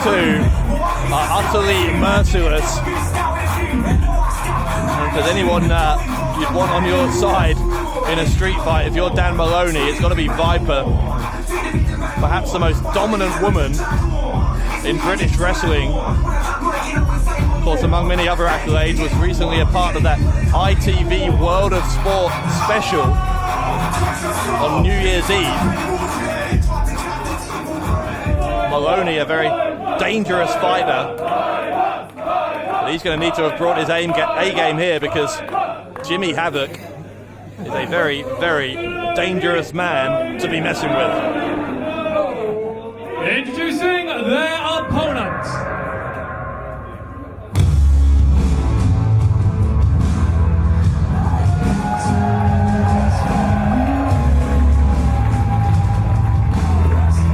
two are utterly merciless. And if there's anyone you'd want on your side in a street fight, if you're Dan Moloney, it's got to be Viper. Perhaps the most dominant woman in British wrestling. Of course, among many other accolades, was recently a part of that ITV World of Sport special on New Year's Eve. Moloney, a very dangerous fighter. But he's going to need to have brought his A-game here, because Jimmy Havoc is a very, very dangerous man to be messing with. Introducing their opponents.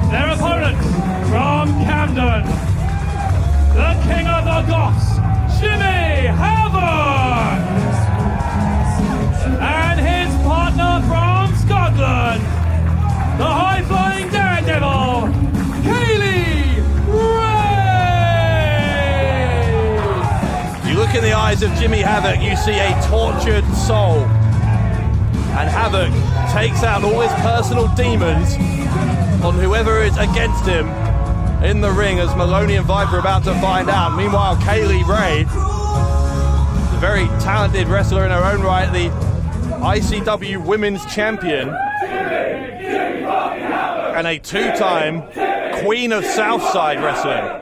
Their opponent from Camden, the King of the Goths, Jimmy Havoc, and his partner from Scotland, the high-flying daredevil, You look in the eyes of Jimmy Havoc, you see a tortured soul. And Havoc takes out all his personal demons on whoever is against him in the ring, as Moloney and Viper are about to find out. Meanwhile, Kaylee Ray, a very talented wrestler in her own right, the ICW Women's Champion, and a two-time Queen of Southside Wrestling.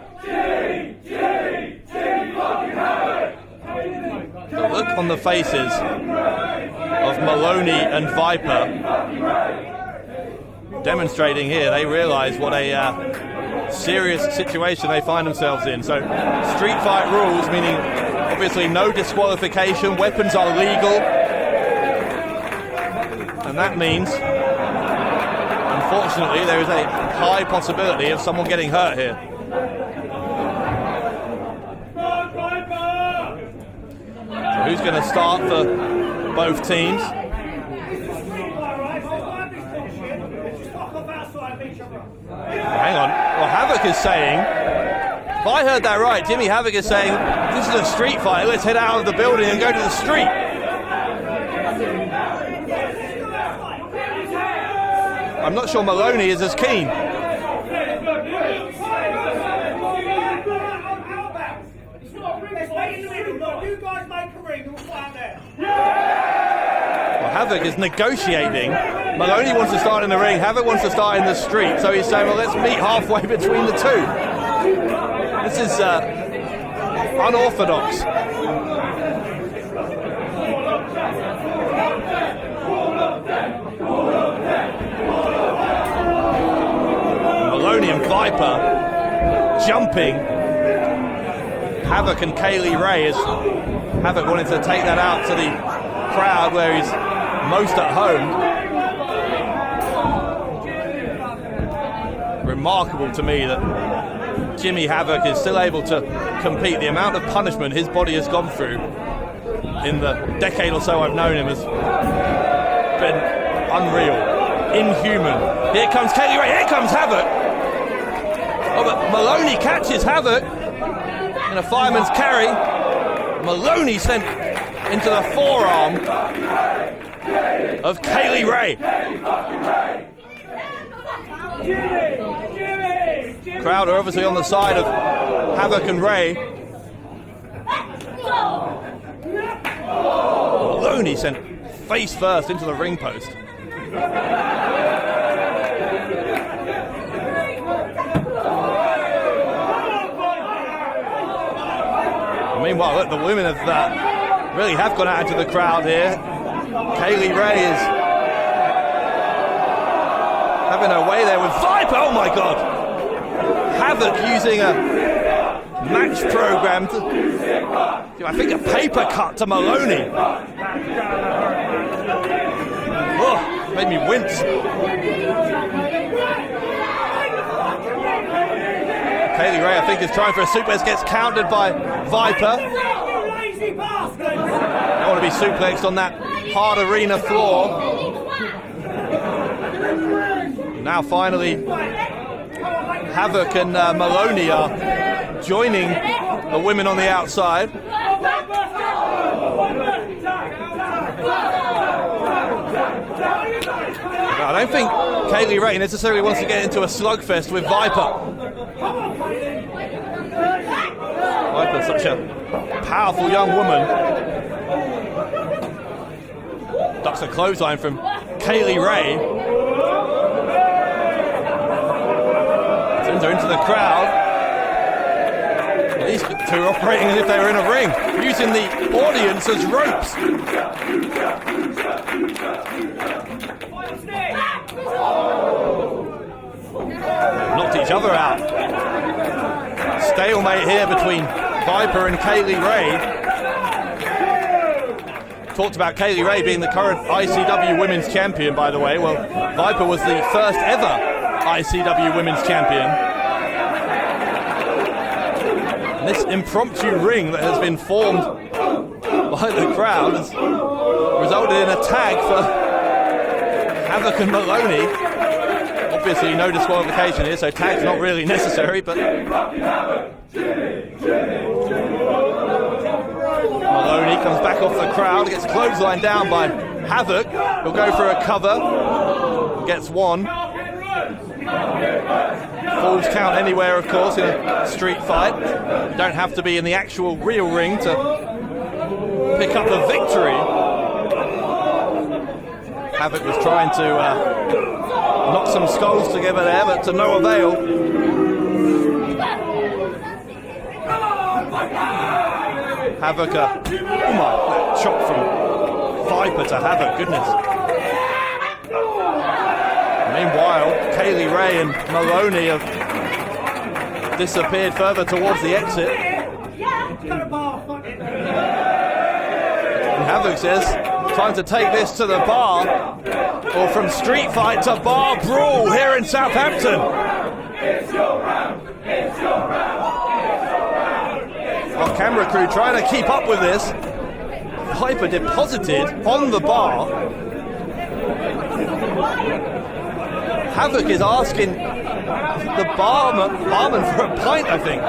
The look on the faces of Moloney and Viper demonstrating here, they realize what a serious situation they find themselves in. So street fight rules, meaning obviously no disqualification, weapons are legal, and that means unfortunately there is a high possibility of someone getting hurt here. So who's going to start for both teams? Hang on. Well, Havoc is saying, if I heard that right, Jimmy Havoc is saying, this is a street fight, let's head out of the building and go to the street. I'm not sure Moloney is as keen. Well, Havoc is negotiating. Moloney wants to start in the ring, Havoc wants to start in the street, so he's saying, well, let's meet halfway between the two. This is unorthodox. Moloney and Viper jumping. Havoc and Kaylee Ray, as Havoc wanted to take that out to the crowd where he's most at home. Remarkable to me that Jimmy Havoc is still able to compete. The amount of punishment his body has gone through in the decade or so I've known him has been unreal, inhuman. Here comes Kaylee Ray, here comes Havoc. Oh, but Moloney catches Havoc in a fireman's carry. Moloney sent into the forearm of Kaylee Ray. Crowd are obviously on the side of Havoc and Ray. Moloney sent face first into the ring post. Meanwhile, look, the women have really have gone out into the crowd here. Kaylee Ray is having her way there with Viper. Oh my God! Havoc using a match program to, I think, a paper cut to Moloney. Oh, made me wince. Kaylee Ray, I think, is trying for a suplex, gets countered by Viper. Don't want to be suplexed on that hard arena floor. Now finally, Havoc and Moloney are joining the women on the outside. I don't think Kaylee Ray necessarily wants to get into a slugfest with Viper. Viper's such a powerful young woman. Ducks a clothesline from Kaylee Ray. Sends her into the crowd. These two are operating as if they were in a ring, using the audience as ropes. Knocked each other out. Stalemate here between Viper and Kaylee Ray. Talked about Kaylee Ray being the current ICW Women's Champion, by the way. Well, Viper was the first ever ICW Women's Champion. And this impromptu ring that has been formed by the crowd has resulted in a tag for Havoc and Moloney. Obviously no disqualification here, so tag's not really necessary, but Moloney comes back off the crowd, gets clotheslined down by Havoc. He'll go for a cover, gets one. Falls count anywhere, of course, in a street fight. You don't have to be in the actual real ring to pick up a victory. Havoc was trying to knock some skulls together there, but to no avail. Havoc, oh my, chop from Viper to Havoc, goodness. Meanwhile, Kaylee Ray and Moloney have disappeared further towards the exit. And Havoc says, time to take this to the bar, or from street fight to bar brawl here in Southampton. Our camera crew trying to keep up with this. Viper deposited on the bar. Havoc is asking the barman for a pint, I think.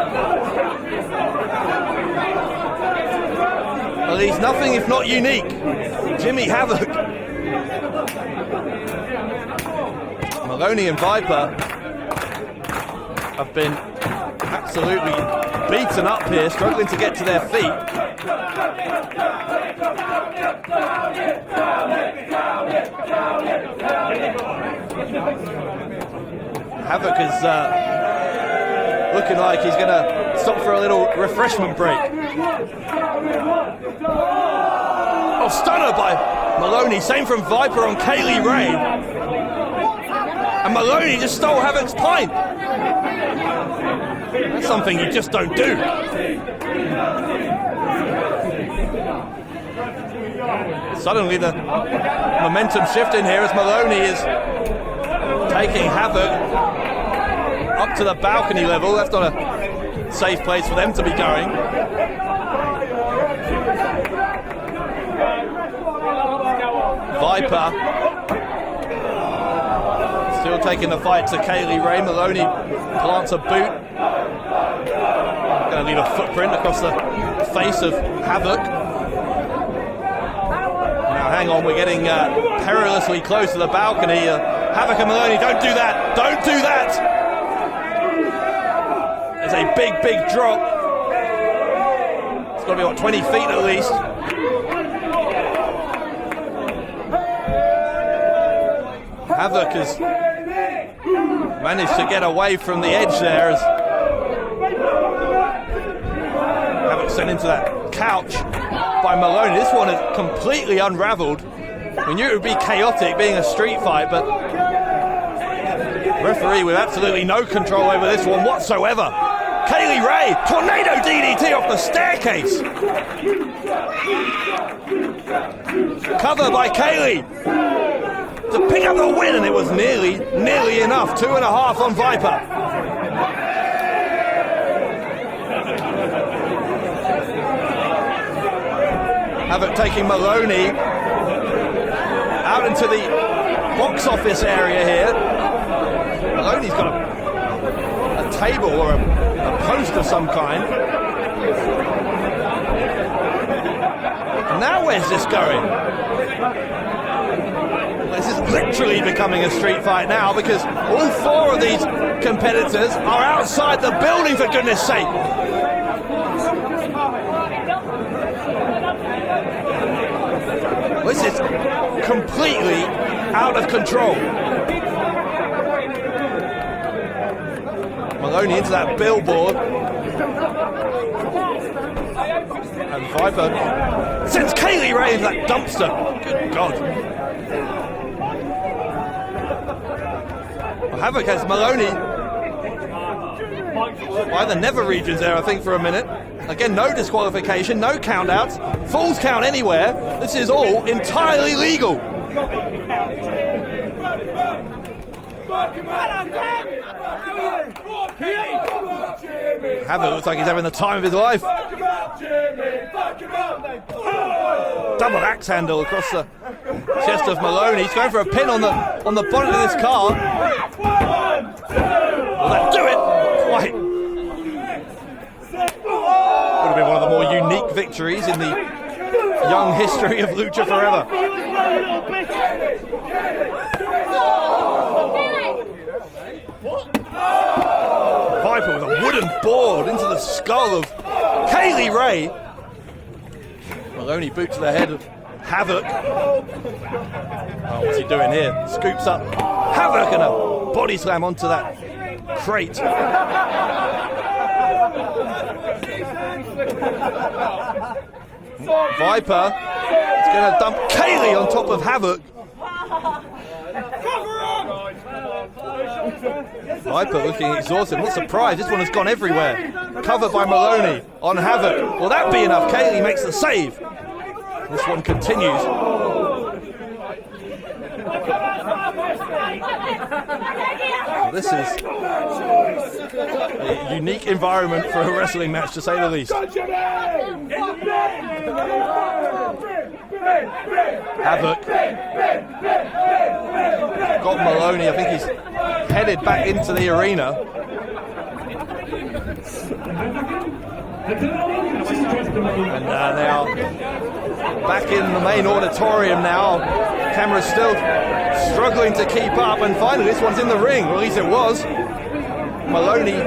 Well, he's nothing if not unique. Jimmy Havoc. Moloney and Viper have been absolutely beaten up here, struggling to get to their feet. Havoc is looking like he's going to stop for a little refreshment break. Oh, stunner by Moloney. Same from Viper on Kaylee Ray. And Moloney just stole Havoc's pint. That's something you just don't do. Suddenly the momentum shifting here as Moloney is taking Havoc up to the balcony level. That's not a safe place for them to be going. Viper still taking the fight to Kaylee Ray. Moloney plants a boot. Going to leave a footprint across the face of Havoc. Now hang on, we're getting perilously close to the balcony. Havoc and Moloney, don't do that! Don't do that! There's a big, big drop. It's got to be, what, 20 feet at least. Havoc has managed to get away from the edge there as Havoc sent into that couch by Moloney. This one is completely unraveled. We knew it would be chaotic being a street fight, but referee with absolutely no control over this one whatsoever. Kaylee Ray, tornado DDT off the staircase. Cover by Kaylee to pick up the win, and it was nearly enough. 2.5 on Viper. Havoc taking Moloney out into the box office area here. Moloney's got a table or a a post of some kind. Now where's this going? This is literally becoming a street fight now because all four of these competitors are outside the building, for goodness sake. This is completely out of control. Moloney into that billboard. And Viper sends Kaylee Ray into that dumpster. Good God. Well, Havoc has Moloney by the nether regions there, I think, for a minute. Again, no disqualification, no countouts, falls count anywhere. This is all entirely legal. Havoc looks like he's having the time of his life. Double axe handle across the chest of Moloney. He's going for a pin on the bonnet of this car. Will that do it? Quite. Would have been one of the more unique victories in the young history of Lucha Forever. Viper with a wooden board into the skull of Kaylee Ray. Moloney boots to the head of Havoc. Oh, what's he doing here? Scoops up Havoc and a body slam onto that crate. Viper is going to dump Kaylee on top of Havoc. Viper looking exhausted. Not surprised, this one has gone everywhere. Covered by Moloney on Havoc. Will that be enough? Kaylee makes the save. This one continues. Well, this is a unique environment for a wrestling match, to say the least. Havoc got Moloney. I think he's headed back into the arena. And they are back in the main auditorium now. Camera's still struggling to keep up, and finally this one's in the ring, or at least it was. Moloney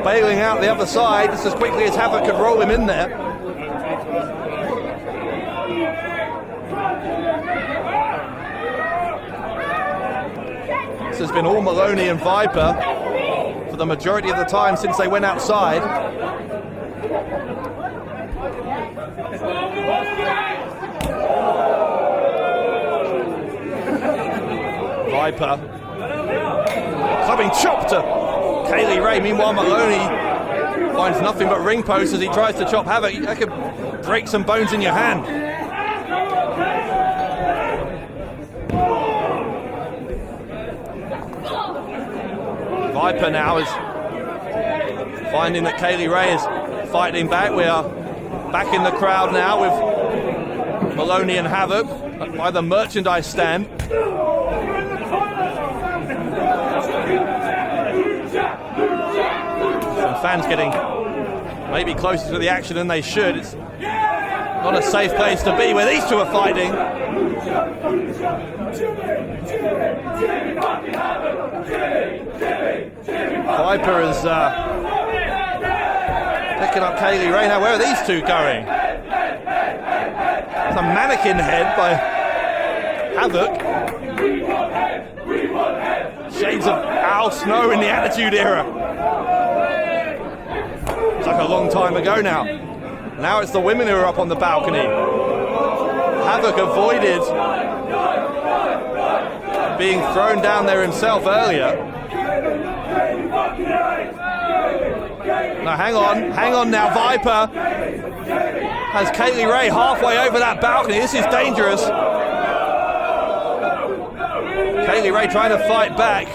bailing out the other side just as quickly as Havoc could roll him in there. This has been all Moloney and Viper for the majority of the time since they went outside. Viper clubbing chop to Kaylee Ray. Meanwhile, Moloney finds nothing but ring posts as he tries to chop Havoc. That could break some bones in your hand. Viper now is finding that Kaylee Ray is fighting back. We are back in the crowd now with Moloney and Havoc by the merchandise stand. Some fans getting maybe closer to the action than they should. It's not a safe place to be where these two are fighting. Viper is picking up Kaylee Ray. Now, where are these two going? It's a mannequin head by Havoc. Shades of Al Snow in the Attitude Era. It's like a long time ago now. Now it's the women who are up on the balcony. Havoc avoided being thrown down there himself earlier. Now hang on now. Viper has Kaylee Ray halfway over that balcony. This is dangerous. Kaylee Ray trying to fight back.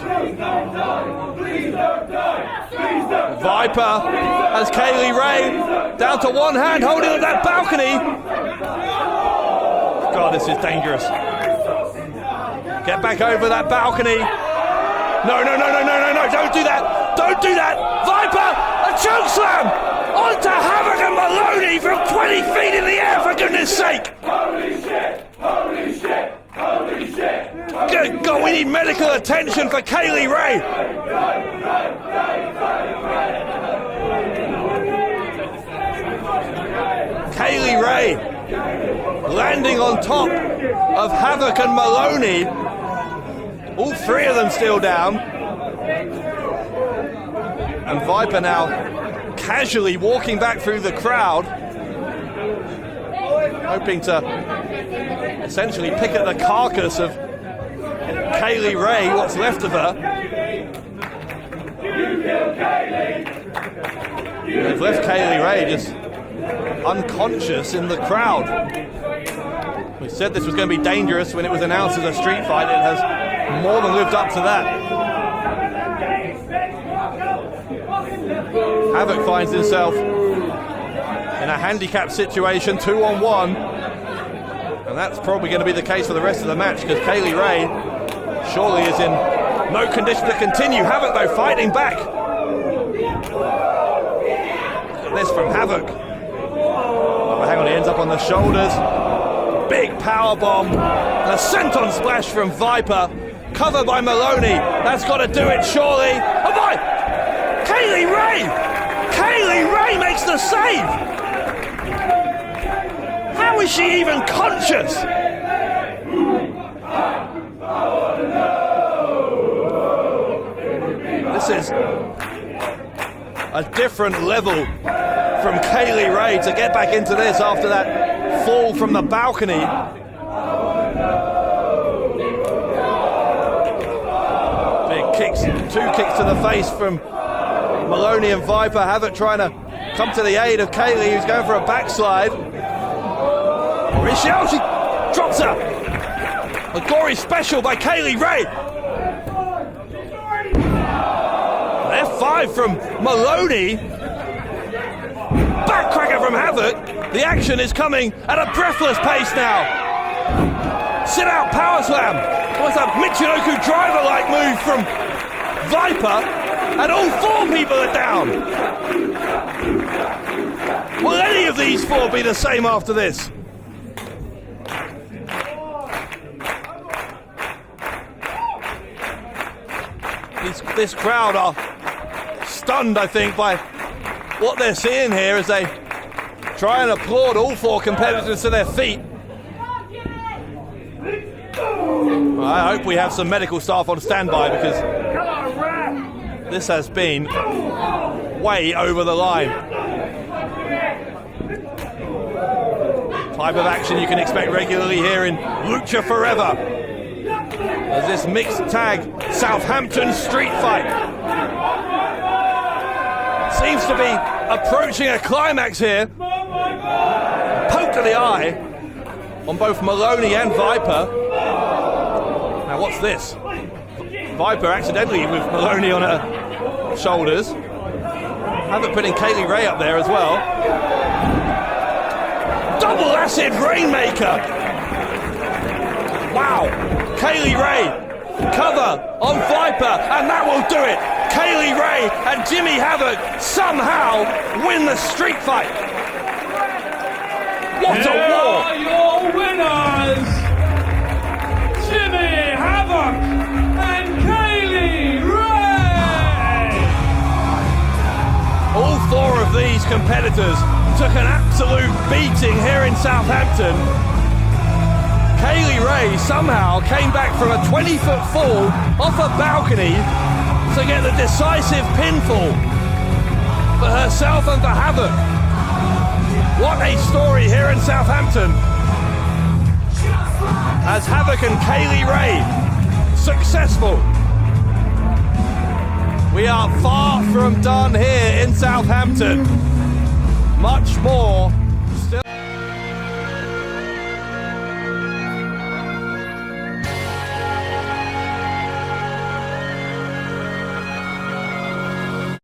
Viper has Kaylee Ray down to one hand, holding up that balcony. God, this is dangerous. Get back over that balcony. No, don't do that. Don't do that. Viper has chokeslam onto Havoc and Moloney from 20 feet in the air, for goodness sake. Holy shit! Holy shit! Holy shit! Good God, we need medical attention for Kaylee Ray. Kaylee Ray landing on top of Havoc and Moloney. All three of them still down. And Viper now casually walking back through the crowd, hoping to essentially pick at the carcass of Kaylee Ray, what's left of her. They've left Kaylee Ray just unconscious in the crowd. We said this was going to be dangerous when it was announced as a street fight. It has more than lived up to that. Havoc finds himself in a handicap situation, 2-on-1, and that's probably going to be the case for the rest of the match, because Kaylee Ray surely is in no condition to continue. Havoc, though, fighting back. Look at this from Havoc. Oh, hang on, he ends up on the shoulders. Big power bomb. And a senton splash from Viper. Covered by Moloney. That's got to do it, surely. Oh, boy! Kaylee Ray! Kaylee Ray makes the save! How is she even conscious? This is a different level from Kaylee Ray to get back into this after that fall from the balcony. Big kicks, 2 kicks to the face from Moloney and Viper. Havoc trying to come to the aid of Kaylee, who's going for a backslide. Or is she? Oh, she drops her. A gory special by Kaylee Ray. F5 from Moloney. Backcracker from Havoc. The action is coming at a breathless pace now. Sit out power slam. What's a Michinoku driver-like move from Viper? And all 4 people are down. Will any of these 4 be the same after this? This crowd are stunned, I think, by what they're seeing here as they try and applaud all 4 competitors to their feet. I hope we have some medical staff on standby, because this has been way over the line. Type of action you can expect regularly here in Lucha Forever, as this mixed tag Southampton street fight seems to be approaching a climax here. Poke to the eye on both Moloney and Viper. Now what's this? Viper accidentally with Moloney on her shoulders. Havoc putting Kaylee Ray up there as well. Double acid rainmaker. Wow. Kaylee Ray cover on Viper, and that will do it. Kaylee Ray and Jimmy Havoc somehow win the street fight. What a war! Here are your winners, Jimmy Havoc and Kaylee Ray. All 4 of these competitors took an absolute beating here in Southampton. Kaylee Ray somehow came back from a 20-foot fall off a balcony to get the decisive pinfall for herself and for Havoc. What a story here in Southampton, as Havoc and Kaylee Ray successful. We are far from done here in Southampton. Much more